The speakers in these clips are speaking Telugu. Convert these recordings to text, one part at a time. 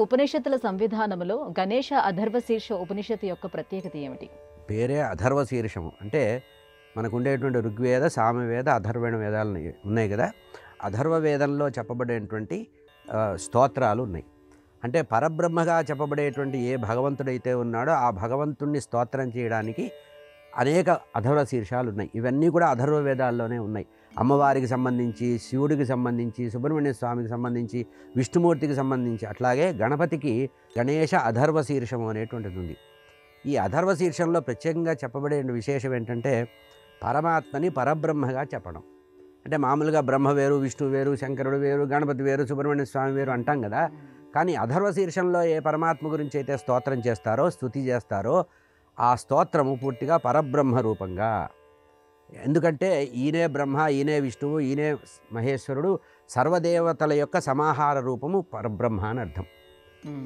ఉపనిషత్తుల సంవిధానములో గణేశ అథర్వ శీర్ష ఉపనిషత్తు యొక్క ప్రత్యేకత ఏమిటి? పేరే అథర్వ శీర్షము. అంటే మనకు ఉండేటువంటి ఋగ్వేద, సామవేద, అథర్వణ వేదాలు ఉన్నాయి కదా. అథర్వ వేదంలో చెప్పబడేటువంటి స్తోత్రాలు ఉన్నాయి. అంటే పరబ్రహ్మగా చెప్పబడేటువంటి ఏ భగవంతుడైతే ఉన్నాడో ఆ భగవంతుణ్ణి స్తోత్రం చేయడానికి అనేక అథర్వ శీర్షాలు ఉన్నాయి. ఇవన్నీ కూడా అథర్వ వేదాల్లోనే ఉన్నాయి. అమ్మవారికి సంబంధించి, శివుడికి సంబంధించి, సుబ్రహ్మణ్య స్వామికి సంబంధించి, విష్ణుమూర్తికి సంబంధించి, అట్లాగే గణపతికి గణేశ అథర్వ శీర్షము అనేటువంటిది ఉంది. ఈ అథర్వ శీర్షంలో ప్రత్యేకంగా చెప్పబడే విశేషం ఏంటంటే పరమాత్మని పరబ్రహ్మగా చెప్పడం. అంటే మామూలుగా బ్రహ్మ వేరు, విష్ణు వేరు, శంకరుడు వేరు, గణపతి వేరు, సుబ్రహ్మణ్య స్వామి వేరు అంటాం కదా. కానీ అథర్వ శీర్షంలో ఏ పరమాత్మ గురించి అయితే స్తోత్రం చేస్తారో, స్తుతి చేస్తారో ఆ స్తోత్రము పూర్తిగా పరబ్రహ్మ రూపంగా. ఎందుకంటే ఈయనే బ్రహ్మ, ఈయనే విష్ణువు, ఈయనే మహేశ్వరుడు, సర్వదేవతల యొక్క సమాహార రూపము పరబ్రహ్మ అని అర్థం.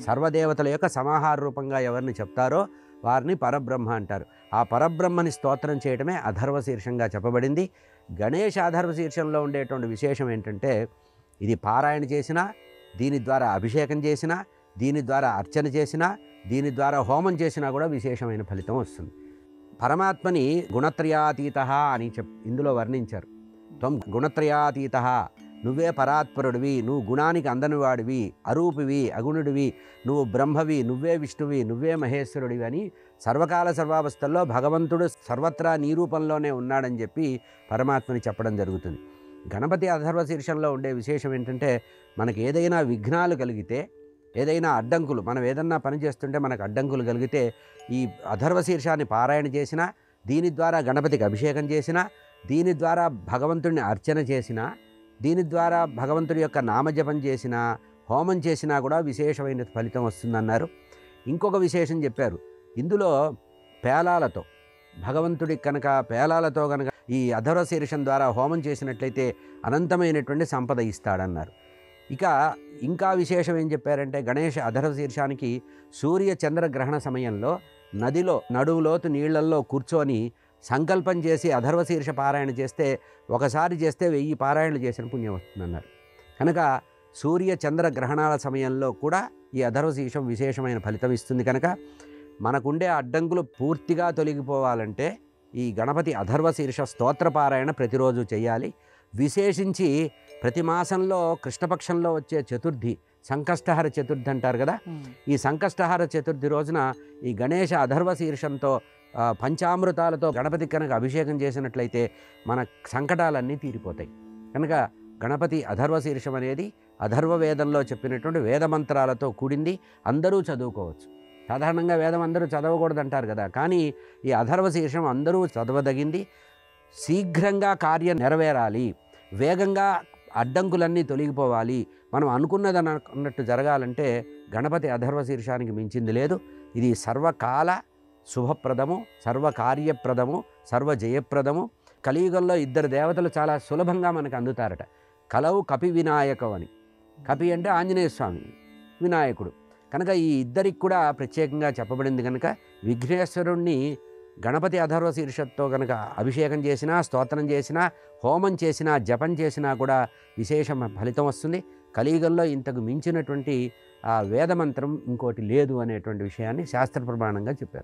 సర్వదేవతల యొక్క సమాహార రూపంగా ఎవరిని చెప్తారో వారిని పరబ్రహ్మ అంటారు. ఆ పరబ్రహ్మని స్తోత్రం చేయడమే అథర్వ శీర్షంగా చెప్పబడింది. గణేశ అథర్వ శీర్షంలో ఉండేటువంటి విశేషం ఏంటంటే ఇది పారాయణ చేసినా, దీని ద్వారా అభిషేకం చేసినా, దీని ద్వారా అర్చన చేసినా, దీని ద్వారా హోమం చేసినా కూడా విశేషమైన ఫలితం వస్తుంది. పరమాత్మని గుణత్రయాతీత అని ఇందులో వర్ణించారు. త్వం గుణత్రయాతీత, నువ్వే పరాత్పరుడివి, నువ్వు గుణానికి అందనివాడివి, అరూపివి, అగుణుడివి, నువ్వు బ్రహ్మవి, నువ్వే విష్ణువి, నువ్వే మహేశ్వరుడివి అని సర్వకాల సర్వావస్థల్లో భగవంతుడు సర్వత్రా నీ రూపంలోనే ఉన్నాడని చెప్పి పరమాత్మని చెప్పడం జరుగుతుంది. గణపతి అథర్వ శీర్షంలో ఉండే విశేషం ఏంటంటే మనకి ఏదైనా విఘ్నాలు కలిగితే, ఏదైనా అడ్డంకులు, మనం ఏదన్నా పని చేస్తుంటే మనకు అడ్డంకులు కలిగితే ఈ అథర్వ శీర్షాన్ని పారాయణ చేసినా, దీని ద్వారా గణపతికి అభిషేకం చేసినా, దీని ద్వారా భగవంతుడిని అర్చన చేసినా, దీని ద్వారా భగవంతుడి యొక్క నామజపం చేసినా, హోమం చేసినా కూడా విశేషమైన ఫలితం వస్తుందన్నారు. ఇంకొక విశేషం చెప్పారు. ఇందులో పేలాలతో భగవంతుడికి కనుక పేలాలతో కనుక ఈ అథర్వ శీర్షం ద్వారా హోమం చేసినట్లయితే అనంతమైనటువంటి సంపద ఇస్తాడన్నారు. ఇంకా విశేషం ఏం చెప్పారంటే గణేశ అథర్వ శీర్షానికి సూర్య చంద్రగ్రహణ సమయంలో నదిలో నడువులోతు నీళ్లల్లో కూర్చొని సంకల్పం చేసి అథర్వ శీర్ష పారాయణ చేస్తే ఒకసారి చేస్తే 1000 పారాయణలు చేసిన పుణ్యం వస్తుందన్నారు. కనుక సూర్య చంద్ర గ్రహణాల సమయంలో కూడా ఈ అథర్వ శీర్షం విశేషమైన ఫలితం ఇస్తుంది. కనుక మనకుండే అడ్డంకులు పూర్తిగా తొలగిపోవాలంటే ఈ గణపతి అథర్వ శీర్ష స్తోత్ర పారాయణ ప్రతిరోజు చేయాలి. విశేషించి ప్రతి మాసంలో కృష్ణపక్షంలో వచ్చే చతుర్థి, సంకష్టహర చతుర్థి అంటారు కదా. ఈ సంకష్టహర చతుర్థి రోజున ఈ గణేశ అథర్వ శీర్షంతో పంచామృతాలతో గణపతికి కనుక అభిషేకం చేసినట్లయితే మన సంకటాలన్నీ తీరిపోతాయి. కనుక గణపతి అథర్వ శీర్షం అనేది అథర్వ వేదంలో చెప్పినటువంటి వేదమంత్రాలతో కూడింది. అందరూ చదువుకోవచ్చు. సాధారణంగా వేదం అందరూ చదవకూడదు అంటారు కదా. కానీ ఈ అథర్వ శీర్షం అందరూ చదవదగింది. శీఘ్రంగా కార్యం నెరవేరాలి, వేగంగా అడ్డంకులన్నీ తొలగిపోవాలి, మనం అనుకున్నది అన్నట్టు జరగాలంటే గణపతి అథర్వ శీర్షానికి మించింది లేదు. ఇది సర్వకాల శుభప్రదము, సర్వకార్యప్రదము, సర్వజయప్రదము. కలియుగంలో 2 దేవతలు చాలా సులభంగా మనకు అందుతారట. కలవు కపి వినాయకం అని. కపి అంటే ఆంజనేయ స్వామి, వినాయకుడు. కనుక ఈ ఇద్దరికి కూడా ప్రత్యేకంగా చెప్పబడింది. కనుక విఘ్నేశ్వరుణ్ణి గణపతి అథర్వ శీర్షతో కనుక అభిషేకం చేసినా, స్తోత్రం చేసినా, హోమం చేసినా, జపం చేసినా కూడా విశేష ఫలితం వస్తుంది. కలియుగంలో ఇంతకు మించినటువంటి వేదమంత్రం ఇంకోటి లేదు అనేటువంటి విషయాన్ని శాస్త్ర ప్రమాణంగా చెప్పారు.